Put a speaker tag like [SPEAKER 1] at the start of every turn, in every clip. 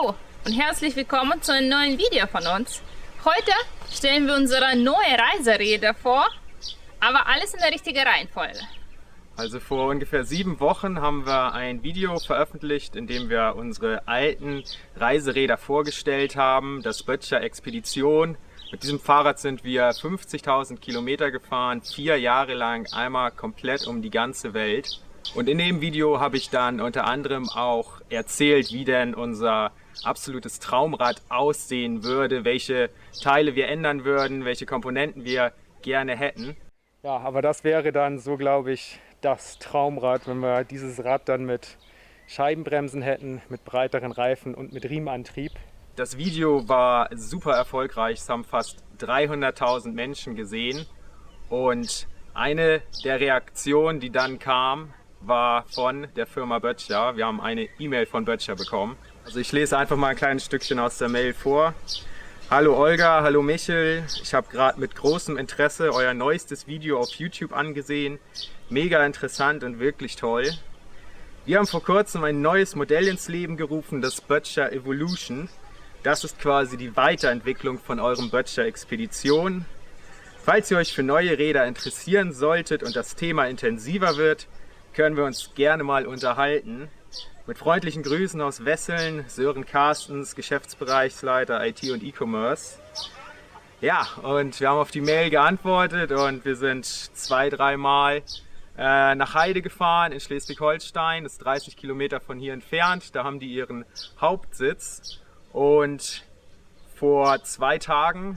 [SPEAKER 1] Hallo und herzlich willkommen zu einem neuen Video von uns. Heute stellen wir unsere neue Reiseräder vor, aber alles in der richtigen Reihenfolge.
[SPEAKER 2] Also vor ungefähr 7 Wochen haben wir ein Video veröffentlicht, in dem wir unsere alten Reiseräder vorgestellt haben, das Böttcher Expedition. Mit diesem Fahrrad sind wir 50.000 Kilometer gefahren, 4 Jahre lang, einmal komplett um die ganze Welt. Und in dem Video habe ich dann unter anderem auch erzählt, wie denn unser absolutes Traumrad aussehen würde, welche Teile wir ändern würden, welche Komponenten wir gerne hätten. Ja, aber das wäre dann so, glaube ich, das Traumrad, wenn wir dieses Rad dann mit Scheibenbremsen hätten, mit breiteren Reifen und mit Riemenantrieb. Das Video war super erfolgreich, es haben fast 300.000 Menschen gesehen und eine der Reaktionen, die dann kam, war von der Firma Böttcher. Wir haben eine E-Mail von Böttcher bekommen. Also ich lese einfach mal ein kleines Stückchen aus der Mail vor. Hallo Olga, hallo Michel. Ich habe gerade mit großem Interesse euer neuestes Video auf YouTube angesehen. Mega interessant und wirklich toll. Wir haben vor kurzem ein neues Modell ins Leben gerufen, das Böttcher Evolution. Das ist quasi die Weiterentwicklung von eurem Böttcher Expedition. Falls ihr euch für neue Räder interessieren solltet und das Thema intensiver wird, können wir uns gerne mal unterhalten. Mit freundlichen Grüßen aus Wesseln, Sören Carstens, Geschäftsbereichsleiter IT und E-Commerce. Ja, und wir haben auf die Mail geantwortet und wir sind 2-3 Mal nach Heide gefahren in Schleswig-Holstein. Das ist 30 Kilometer von hier entfernt. Da haben die ihren Hauptsitz. Und vor 2 Tagen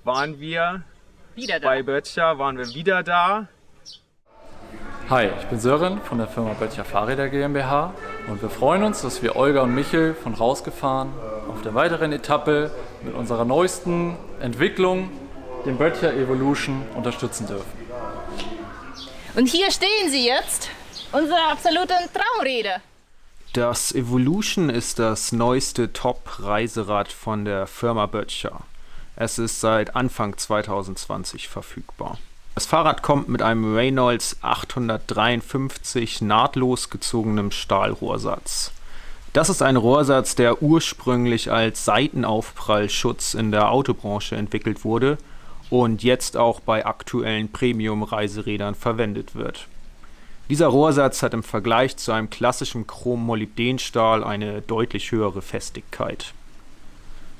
[SPEAKER 2] waren wir bei Böttcher, waren wir wieder da.
[SPEAKER 3] Hi, ich bin Sören von der Firma Böttcher Fahrräder GmbH und wir freuen uns, dass wir Olga und Michel von Rausgefahren auf der weiteren Etappe mit unserer neuesten Entwicklung, dem Böttcher Evolution, unterstützen dürfen.
[SPEAKER 1] Und hier stehen sie jetzt, unsere absoluten Traumräder.
[SPEAKER 2] Das Evolution ist das neueste Top-Reiserad von der Firma Böttcher. Es ist seit Anfang 2020 verfügbar. Das Fahrrad kommt mit einem Reynolds 853 nahtlos gezogenem Stahlrohrsatz. Das ist ein Rohrsatz, der ursprünglich als Seitenaufprallschutz in der Autobranche entwickelt wurde und jetzt auch bei aktuellen Premium-Reiserädern verwendet wird. Dieser Rohrsatz hat im Vergleich zu einem klassischen Chrom-Molybdenstahl eine deutlich höhere Festigkeit.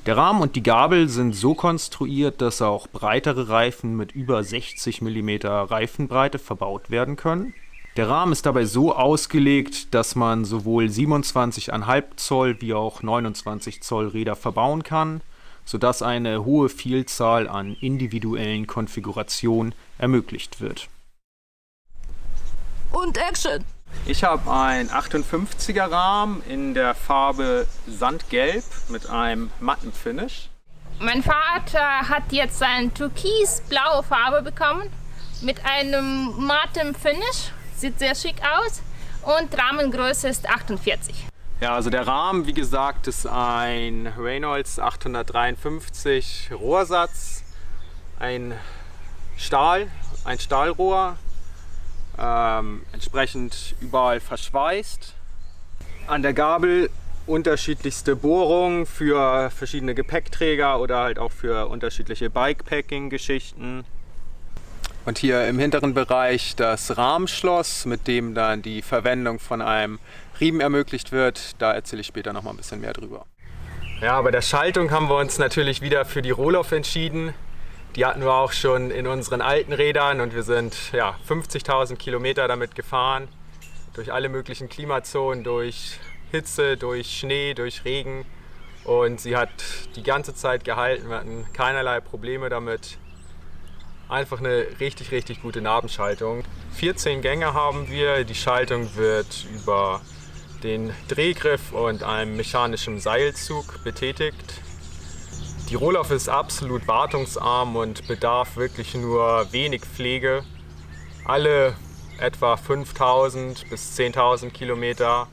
[SPEAKER 2] Der Rahmen und die Gabel sind so konstruiert, dass auch breitere Reifen mit über 60 mm Reifenbreite verbaut werden können. Der Rahmen ist dabei so ausgelegt, dass man sowohl 27,5 Zoll wie auch 29 Zoll Räder verbauen kann, sodass eine hohe Vielzahl an individuellen Konfigurationen ermöglicht wird.
[SPEAKER 1] Und Action!
[SPEAKER 2] Ich habe einen 58er Rahmen in der Farbe Sandgelb mit einem matten Finish.
[SPEAKER 1] Mein Vater hat jetzt eine türkisblaue Farbe bekommen mit einem matten Finish. Sieht sehr schick aus und Rahmengröße ist 48.
[SPEAKER 2] Ja, also der Rahmen, wie gesagt, ist ein Reynolds 853 Rohrsatz, ein Stahlrohr. Entsprechend überall verschweißt. An der Gabel unterschiedlichste Bohrungen für verschiedene Gepäckträger oder halt auch für unterschiedliche Bikepacking-Geschichten. Und hier im hinteren Bereich das Rahmenschloss, mit dem dann die Verwendung von einem Riemen ermöglicht wird. Da erzähle ich später noch mal ein bisschen mehr drüber. Ja, bei der Schaltung haben wir uns natürlich wieder für die Rohloff entschieden. Die hatten wir auch schon in unseren alten Rädern und wir sind 50.000 Kilometer damit gefahren. Durch alle möglichen Klimazonen, durch Hitze, durch Schnee, durch Regen. Und sie hat die ganze Zeit gehalten, wir hatten keinerlei Probleme damit. Einfach eine richtig, richtig gute Nabenschaltung. 14 Gänge haben wir, die Schaltung wird über den Drehgriff und einem mechanischen Seilzug betätigt. Die Rohloff ist absolut wartungsarm und bedarf wirklich nur wenig Pflege. Alle etwa 5.000 bis 10.000 Kilometer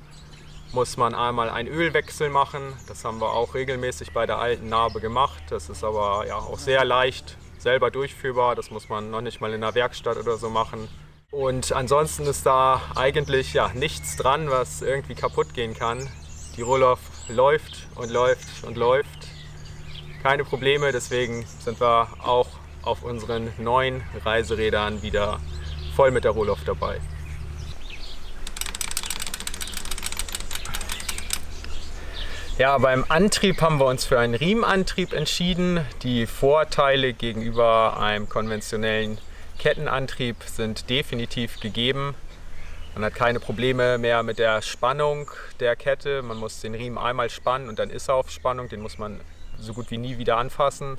[SPEAKER 2] muss man einmal einen Ölwechsel machen. Das haben wir auch regelmäßig bei der alten Narbe gemacht. Das ist aber auch sehr leicht selber durchführbar. Das muss man noch nicht mal in der Werkstatt oder so machen. Und ansonsten ist da eigentlich nichts dran, was irgendwie kaputt gehen kann. Die Rohloff läuft und läuft und läuft. Keine Probleme, deswegen sind wir auch auf unseren neuen Reiserädern wieder voll mit der Rohloff dabei. Ja, beim Antrieb haben wir uns für einen Riemenantrieb entschieden. Die Vorteile gegenüber einem konventionellen Kettenantrieb sind definitiv gegeben. Man hat keine Probleme mehr mit der Spannung der Kette. Man muss den Riemen einmal spannen und dann ist er auf Spannung. Den muss man so gut wie nie wieder anfassen.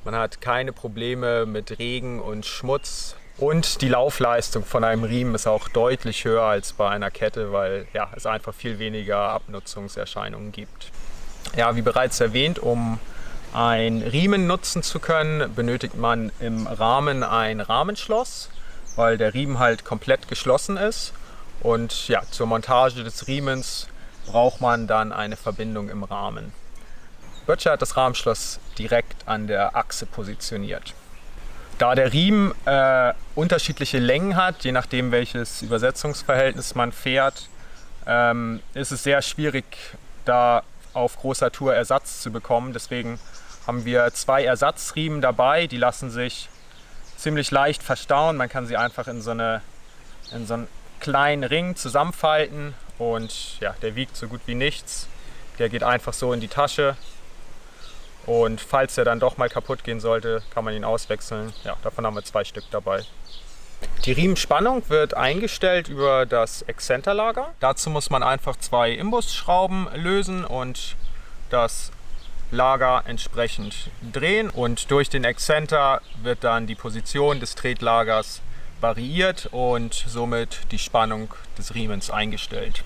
[SPEAKER 2] Man hat keine Probleme mit Regen und Schmutz. Und die Laufleistung von einem Riemen ist auch deutlich höher als bei einer Kette, weil ja, es einfach viel weniger Abnutzungserscheinungen gibt. Ja, wie bereits erwähnt, um einen Riemen nutzen zu können, benötigt man im Rahmen ein Rahmenschloss, weil der Riemen halt komplett geschlossen ist. Und ja, zur Montage des Riemens braucht man dann eine Verbindung im Rahmen. Böttcher hat das Rahmenschloss direkt an der Achse positioniert. Da der Riemen unterschiedliche Längen hat, je nachdem welches Übersetzungsverhältnis man fährt, ist es sehr schwierig, da auf großer Tour Ersatz zu bekommen. Deswegen haben wir 2 Ersatzriemen dabei, die lassen sich ziemlich leicht verstauen. Man kann sie einfach in so einen kleinen Ring zusammenfalten und ja, der wiegt so gut wie nichts. Der geht einfach so in die Tasche. Und falls er dann doch mal kaputt gehen sollte, kann man ihn auswechseln. Ja, davon haben wir 2 Stück dabei. Die Riemenspannung wird eingestellt über das Exzenterlager. Dazu muss man einfach 2 Imbusschrauben lösen und das Lager entsprechend drehen. Und durch den Exzenter wird dann die Position des Tretlagers variiert und somit die Spannung des Riemens eingestellt.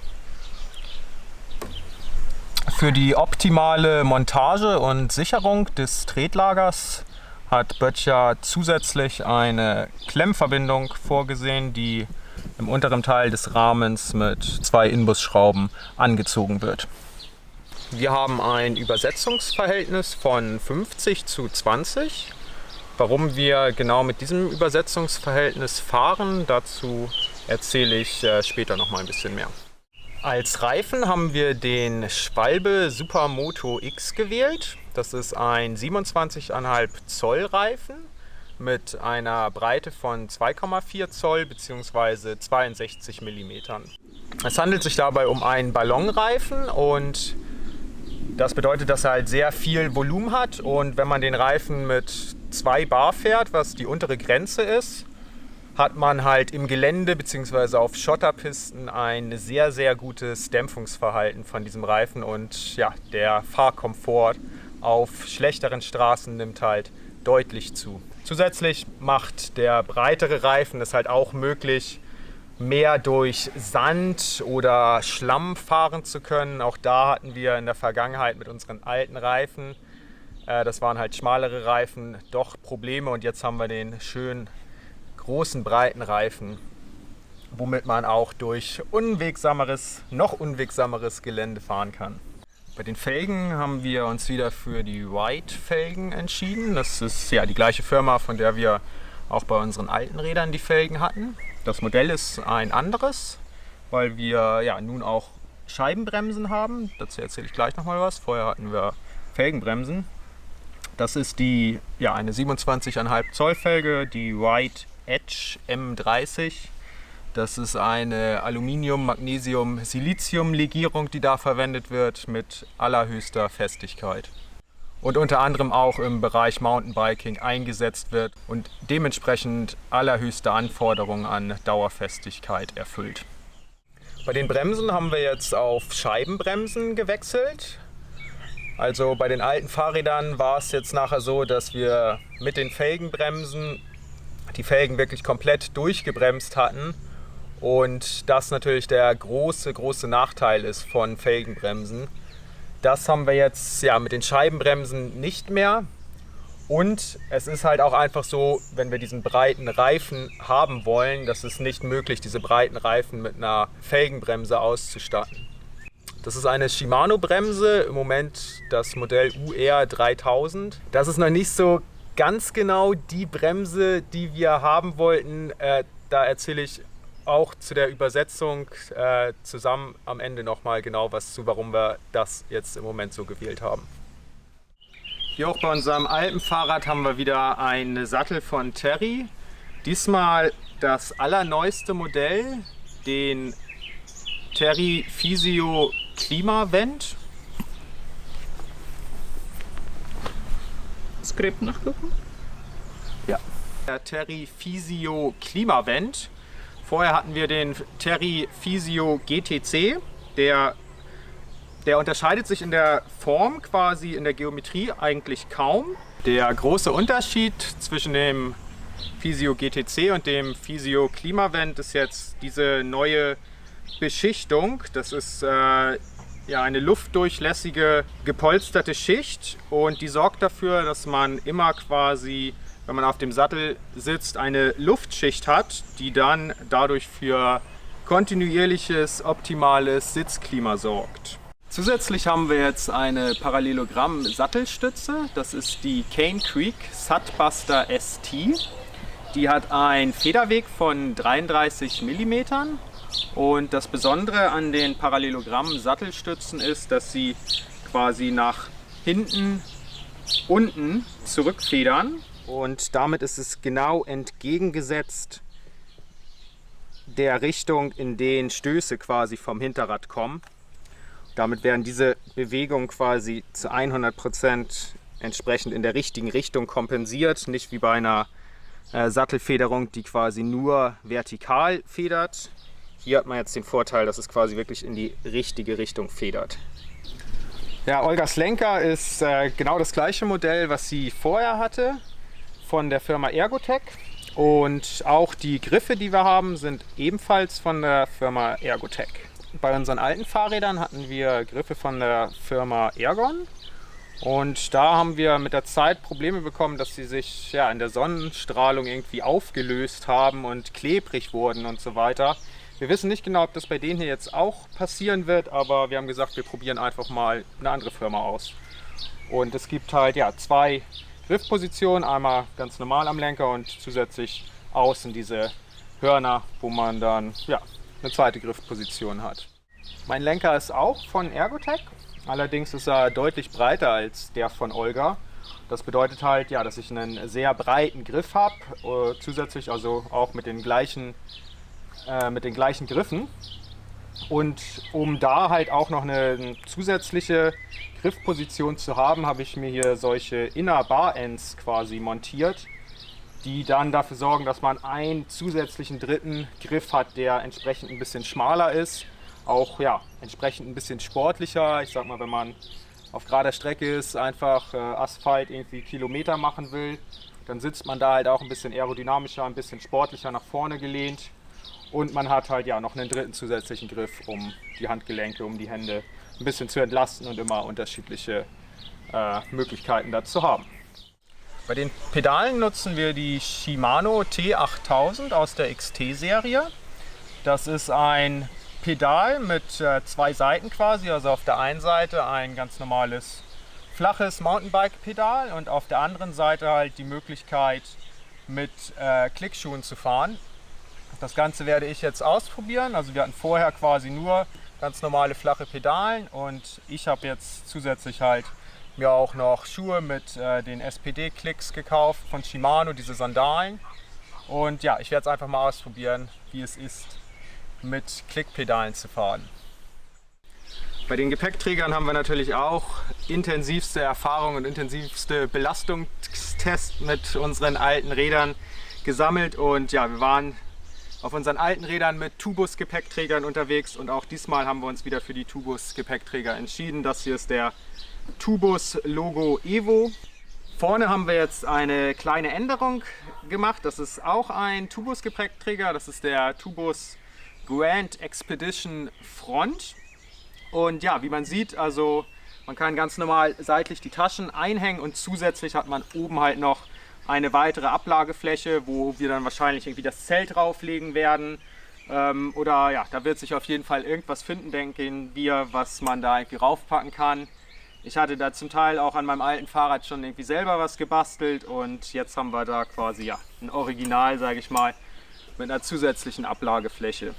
[SPEAKER 2] Für die optimale Montage und Sicherung des Tretlagers hat Böttcher zusätzlich eine Klemmverbindung vorgesehen, die im unteren Teil des Rahmens mit 2 Inbusschrauben angezogen wird. Wir haben ein Übersetzungsverhältnis von 50:20. Warum wir genau mit diesem Übersetzungsverhältnis fahren, dazu erzähle ich später noch mal ein bisschen mehr. Als Reifen haben wir den Schwalbe Supermoto X gewählt. Das ist ein 27,5 Zoll Reifen mit einer Breite von 2,4 Zoll bzw. 62 mm. Es handelt sich dabei um einen Ballonreifen und das bedeutet, dass er halt sehr viel Volumen hat, und wenn man den Reifen mit 2 Bar fährt, was die untere Grenze ist, hat man halt im Gelände bzw. auf Schotterpisten ein sehr, sehr gutes Dämpfungsverhalten von diesem Reifen, und ja, der Fahrkomfort auf schlechteren Straßen nimmt halt deutlich zu. Zusätzlich macht der breitere Reifen es halt auch möglich, mehr durch Sand oder Schlamm fahren zu können. Auch da hatten wir in der Vergangenheit mit unseren alten Reifen, das waren halt schmalere Reifen, doch Probleme, und jetzt haben wir den schönen großen, breiten Reifen, womit man auch durch noch unwegsameres Gelände fahren kann. Bei den Felgen haben wir uns wieder für die White-Felgen entschieden. Das ist ja die gleiche Firma, von der wir auch bei unseren alten Rädern die Felgen hatten. Das Modell ist ein anderes, weil wir ja nun auch Scheibenbremsen haben. Dazu erzähle ich gleich nochmal was. Vorher hatten wir Felgenbremsen. Das ist eine 27,5 Zoll Felge, die White Edge M30. Das ist eine Aluminium-Magnesium-Silizium-Legierung, die da verwendet wird, mit allerhöchster Festigkeit. Und unter anderem auch im Bereich Mountainbiking eingesetzt wird und dementsprechend allerhöchste Anforderungen an Dauerfestigkeit erfüllt. Bei den Bremsen haben wir jetzt auf Scheibenbremsen gewechselt. Also bei den alten Fahrrädern war es jetzt nachher so, dass wir mit den Felgenbremsen die Felgen wirklich komplett durchgebremst hatten, und das natürlich der große Nachteil ist von Felgenbremsen. Das haben wir jetzt mit den Scheibenbremsen nicht mehr, und es ist halt auch einfach so, wenn wir diesen breiten Reifen haben wollen, das ist nicht möglich, diese breiten Reifen mit einer Felgenbremse auszustatten. Das ist eine Shimano-Bremse, im Moment das Modell UR 3000. Das ist noch nicht so ganz genau die Bremse, die wir haben wollten. Da erzähle ich auch zu der Übersetzung zusammen am Ende nochmal genau was zu, warum wir das jetzt im Moment so gewählt haben. Hier auch bei unserem Alpenfahrrad haben wir wieder einen Sattel von Terry. Diesmal das allerneueste Modell, den Terry Physio Klimavent.
[SPEAKER 1] Skript nachgucken.
[SPEAKER 2] Ja. Der Terry Physio Klimavent. Vorher hatten wir den Terry Physio GTC. Der unterscheidet sich in der Form, quasi in der Geometrie eigentlich kaum. Der große Unterschied zwischen dem Physio GTC und dem Physio Klimavent ist jetzt diese neue Beschichtung. Das ist ja eine luftdurchlässige, gepolsterte Schicht und die sorgt dafür, dass man immer quasi, wenn man auf dem Sattel sitzt, eine Luftschicht hat, die dann dadurch für kontinuierliches, optimales Sitzklima sorgt. Zusätzlich haben wir jetzt eine Parallelogramm-Sattelstütze. Das ist die Cane Creek Sudbuster ST. Die hat einen Federweg von 33 mm. Und das Besondere an den Parallelogramm-Sattelstützen ist, dass sie quasi nach hinten unten zurückfedern. Und damit ist es genau entgegengesetzt der Richtung, in den Stöße quasi vom Hinterrad kommen. Damit werden diese Bewegungen quasi zu 100% entsprechend in der richtigen Richtung kompensiert. Nicht wie bei einer Sattelfederung, die quasi nur vertikal federt. Hier hat man jetzt den Vorteil, dass es quasi wirklich in die richtige Richtung federt. Ja, Olgas Lenker ist genau das gleiche Modell, was sie vorher hatte, von der Firma Ergotec. Und auch die Griffe, die wir haben, sind ebenfalls von der Firma Ergotec. Bei unseren alten Fahrrädern hatten wir Griffe von der Firma Ergon. Und da haben wir mit der Zeit Probleme bekommen, dass sie sich ja, in der Sonnenstrahlung irgendwie aufgelöst haben und klebrig wurden und so weiter. Wir wissen nicht genau, ob das bei denen hier jetzt auch passieren wird, aber wir haben gesagt, wir probieren einfach mal eine andere Firma aus. Und es gibt halt ja, zwei Griffpositionen, einmal ganz normal am Lenker und zusätzlich außen diese Hörner, wo man dann ja, eine zweite Griffposition hat. Mein Lenker ist auch von Ergotec, allerdings ist er deutlich breiter als der von Olga. Das bedeutet halt, ja, dass ich einen sehr breiten Griff habe, zusätzlich also auch mit den gleichen Griffen. Und um da halt auch noch eine zusätzliche Griffposition zu haben, habe ich mir hier solche Inner Bar Ends quasi montiert, die dann dafür sorgen, dass man einen zusätzlichen dritten Griff hat, der entsprechend ein bisschen schmaler ist, auch ja, entsprechend ein bisschen sportlicher. Ich sag mal, wenn man auf gerader Strecke ist, einfach Asphalt irgendwie Kilometer machen will, dann sitzt man da halt auch ein bisschen aerodynamischer, ein bisschen sportlicher nach vorne gelehnt. Und man hat halt ja noch einen dritten zusätzlichen Griff, um die Handgelenke, um die Hände ein bisschen zu entlasten und immer unterschiedliche Möglichkeiten dazu haben. Bei den Pedalen nutzen wir die Shimano T8000 aus der XT-Serie. Das ist ein Pedal mit zwei Seiten quasi, also auf der einen Seite ein ganz normales flaches Mountainbike-Pedal und auf der anderen Seite halt die Möglichkeit mit Klickschuhen zu fahren. Das Ganze werde ich jetzt ausprobieren. Also wir hatten vorher quasi nur ganz normale flache Pedalen und ich habe jetzt zusätzlich halt mir auch noch Schuhe mit den SPD-Klicks gekauft von Shimano, diese Sandalen. Und ja, ich werde es einfach mal ausprobieren, wie es ist, mit Klickpedalen zu fahren. Bei den Gepäckträgern haben wir natürlich auch intensivste Erfahrungen und intensivste Belastungstests mit unseren alten Rädern gesammelt. Und ja, wir waren auf unseren alten Rädern mit Tubus-Gepäckträgern unterwegs und auch diesmal haben wir uns wieder für die Tubus-Gepäckträger entschieden. Das hier ist der Tubus Logo Evo. Vorne haben wir jetzt eine kleine Änderung gemacht. Das ist auch ein Tubus-Gepäckträger. Das ist der Tubus Grand Expedition Front. Und ja, wie man sieht, also man kann ganz normal seitlich die Taschen einhängen und zusätzlich hat man oben halt noch eine weitere Ablagefläche, wo wir dann wahrscheinlich irgendwie das Zelt drauflegen werden. Oder ja, da wird sich auf jeden Fall irgendwas finden, denken wir, was man da irgendwie raufpacken kann. Ich hatte da zum Teil auch an meinem alten Fahrrad schon irgendwie selber was gebastelt und jetzt haben wir da quasi ja, ein Original, sage ich mal, mit einer zusätzlichen Ablagefläche.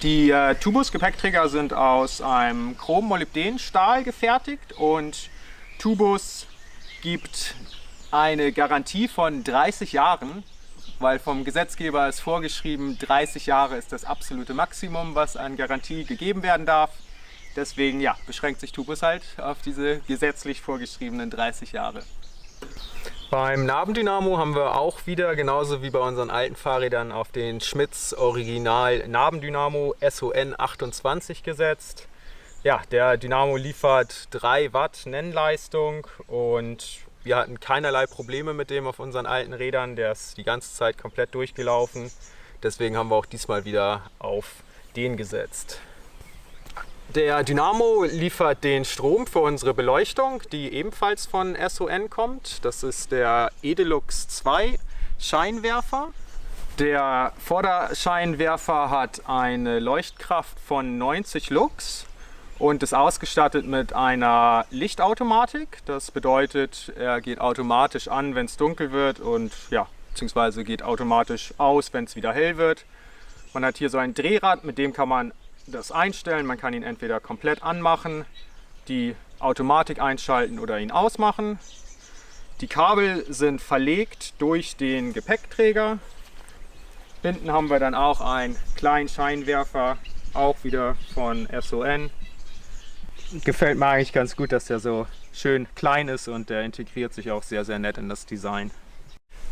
[SPEAKER 2] Die Tubus-Gepäckträger sind aus einem Chrom-Molybden-Stahl gefertigt und Tubus gibt eine Garantie von 30 Jahren, weil vom Gesetzgeber ist vorgeschrieben, 30 Jahre ist das absolute Maximum, was an Garantie gegeben werden darf. Deswegen ja, beschränkt sich Tubus halt auf diese gesetzlich vorgeschriebenen 30 Jahre. Beim Nabendynamo haben wir auch wieder, genauso wie bei unseren alten Fahrrädern, auf den Schmitz Original Nabendynamo SON 28 gesetzt. Ja, der Dynamo liefert 3 Watt Nennleistung und wir hatten keinerlei Probleme mit dem auf unseren alten Rädern. Der ist die ganze Zeit komplett durchgelaufen. Deswegen haben wir auch diesmal wieder auf den gesetzt. Der Dynamo liefert den Strom für unsere Beleuchtung, die ebenfalls von SON kommt. Das ist der Edelux 2 Scheinwerfer. Der Vorderscheinwerfer hat eine Leuchtkraft von 90 Lux und ist ausgestattet mit einer Lichtautomatik. Das bedeutet, er geht automatisch an, wenn es dunkel wird und ja, beziehungsweise geht automatisch aus, wenn es wieder hell wird. Man hat hier so ein Drehrad, mit dem kann man das einstellen. Man kann ihn entweder komplett anmachen, die Automatik einschalten oder ihn ausmachen. Die Kabel sind verlegt durch den Gepäckträger. Hinten haben wir dann auch einen kleinen Scheinwerfer, auch wieder von SON. Gefällt mir eigentlich ganz gut, dass der so schön klein ist und der integriert sich auch sehr, sehr nett in das Design.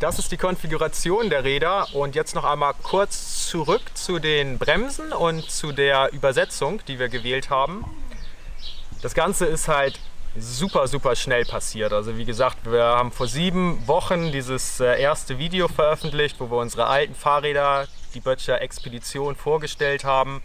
[SPEAKER 2] Das ist die Konfiguration der Räder und jetzt noch einmal kurz zurück zu den Bremsen und zu der Übersetzung, die wir gewählt haben. Das Ganze ist halt super, super schnell passiert. Also wie gesagt, wir haben vor 7 Wochen dieses erste Video veröffentlicht, wo wir unsere alten Fahrräder, die Böttcher Expedition, vorgestellt haben.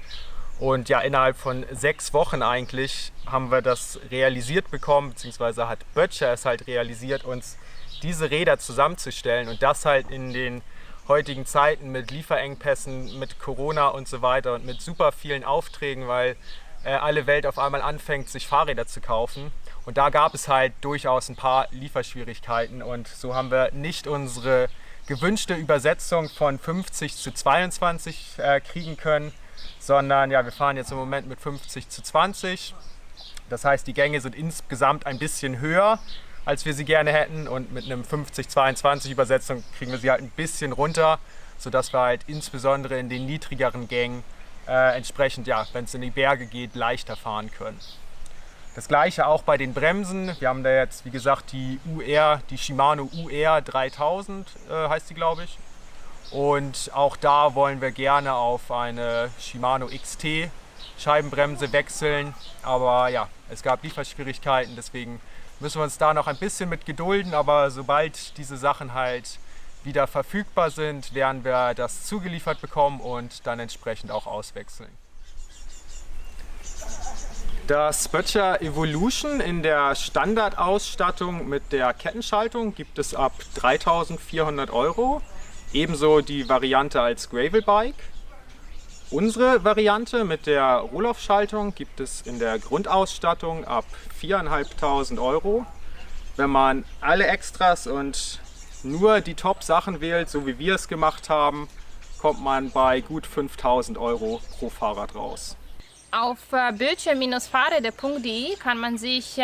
[SPEAKER 2] Und ja, innerhalb von 6 Wochen eigentlich haben wir das realisiert bekommen, beziehungsweise hat Böttcher es halt realisiert, uns diese Räder zusammenzustellen und das halt in den heutigen Zeiten mit Lieferengpässen, mit Corona und so weiter und mit super vielen Aufträgen, weil alle Welt auf einmal anfängt, sich Fahrräder zu kaufen. Und da gab es halt durchaus ein paar Lieferschwierigkeiten und so haben wir nicht unsere gewünschte Übersetzung von 50 zu 22 kriegen können, sondern ja, wir fahren jetzt im Moment mit 50 zu 20. Das heißt, die Gänge sind insgesamt ein bisschen höher, als wir sie gerne hätten, und mit einem 50-22 Übersetzung kriegen wir sie halt ein bisschen runter, sodass wir halt insbesondere in den niedrigeren Gängen entsprechend, ja, wenn es in die Berge geht, leichter fahren können. Das gleiche auch bei den Bremsen. Wir haben da jetzt, wie gesagt, die Shimano UR 3000 heißt die, glaube ich. Und auch da wollen wir gerne auf eine Shimano XT Scheibenbremse wechseln. Aber ja, es gab Lieferschwierigkeiten, deswegen müssen wir uns da noch ein bisschen mit gedulden. Aber sobald diese Sachen halt wieder verfügbar sind, werden wir das zugeliefert bekommen und dann entsprechend auch auswechseln. Das Böttcher Evolution in der Standardausstattung mit der Kettenschaltung gibt es ab 3.400 €. Ebenso die Variante als Gravelbike. Unsere Variante mit der Rohloff-Schaltung gibt es in der Grundausstattung ab 4.500 €. Wenn man alle Extras und nur die Top-Sachen wählt, so wie wir es gemacht haben, kommt man bei gut 5.000 € pro Fahrrad raus.
[SPEAKER 1] Auf böttcher-fahrräder.de kann man sich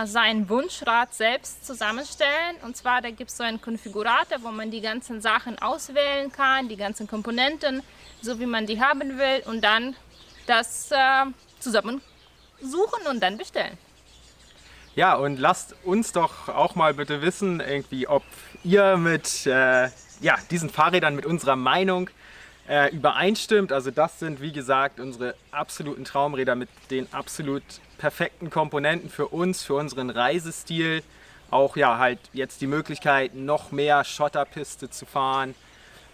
[SPEAKER 1] sein Wunschrad selbst zusammenstellen. Und zwar, da gibt es so einen Konfigurator, wo man die ganzen Sachen auswählen kann, die ganzen Komponenten, so wie man die haben will, und dann das zusammen suchen und dann bestellen.
[SPEAKER 2] Ja, und lasst uns doch auch mal bitte wissen, irgendwie, ob ihr mit diesen Fahrrädern mit unserer Meinung übereinstimmt. Also das sind, wie gesagt, unsere absoluten Traumräder mit den absolut perfekten Komponenten für uns, für unseren Reisestil. Auch ja, halt jetzt die Möglichkeit, noch mehr Schotterpiste zu fahren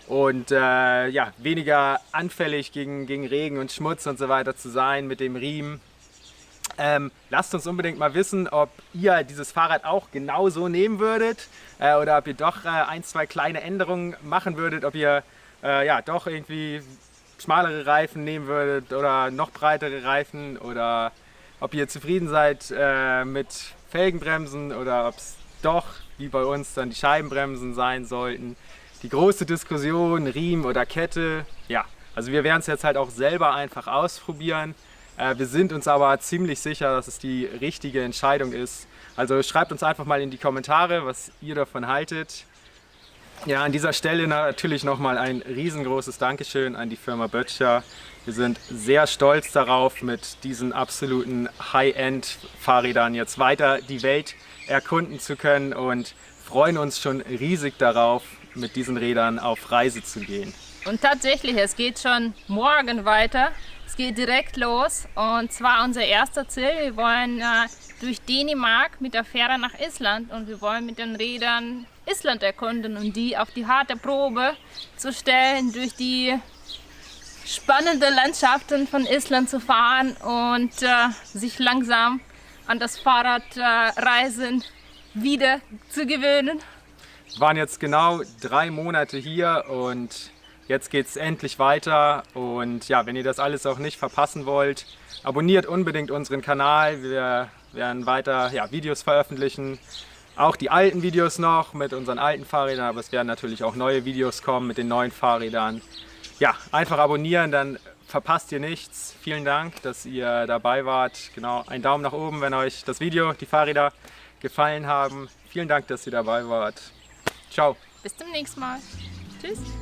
[SPEAKER 2] und weniger anfällig gegen Regen und Schmutz und so weiter zu sein mit dem Riemen. Lasst uns unbedingt mal wissen, ob ihr dieses Fahrrad auch genau so nehmen würdet oder ob ihr doch 1, 2 kleine Änderungen machen würdet, ob ihr doch irgendwie schmalere Reifen nehmen würdet oder noch breitere Reifen, oder ob ihr zufrieden seid mit Felgenbremsen oder ob es doch, wie bei uns, dann die Scheibenbremsen sein sollten. die große Diskussion, Riemen oder Kette. Ja, also wir werden es jetzt halt auch selber einfach ausprobieren. Wir sind uns aber ziemlich sicher, dass es die richtige Entscheidung ist. Also schreibt uns einfach mal in die Kommentare, was ihr davon haltet. Ja, an dieser Stelle natürlich nochmal ein riesengroßes Dankeschön an die Firma Böttcher. Wir sind sehr stolz darauf, mit diesen absoluten High-End-Fahrrädern jetzt weiter die Welt erkunden zu können und freuen uns schon riesig darauf, mit diesen Rädern auf Reise zu gehen.
[SPEAKER 1] Und tatsächlich, es geht schon morgen weiter. Es geht direkt los und zwar unser erster Ziel. Wir wollen durch Dänemark mit der Fähre nach Island und wir wollen mit den Rädern Island erkunden und die auf die harte Probe zu stellen, durch die spannenden Landschaften von Island zu fahren und sich langsam an das Fahrradreisen wieder zu gewöhnen.
[SPEAKER 2] Wir waren jetzt genau 3 Monate hier und jetzt geht es endlich weiter. Und ja, wenn ihr das alles auch nicht verpassen wollt, abonniert unbedingt unseren Kanal. Wir werden weiter Videos veröffentlichen. Auch die alten Videos noch mit unseren alten Fahrrädern, aber es werden natürlich auch neue Videos kommen mit den neuen Fahrrädern. Ja, einfach abonnieren, dann verpasst ihr nichts. Vielen Dank, dass ihr dabei wart. Genau, einen Daumen nach oben, wenn euch das Video, die Fahrräder gefallen haben. Vielen Dank, dass ihr dabei wart. Ciao.
[SPEAKER 1] Bis zum nächsten Mal. Tschüss.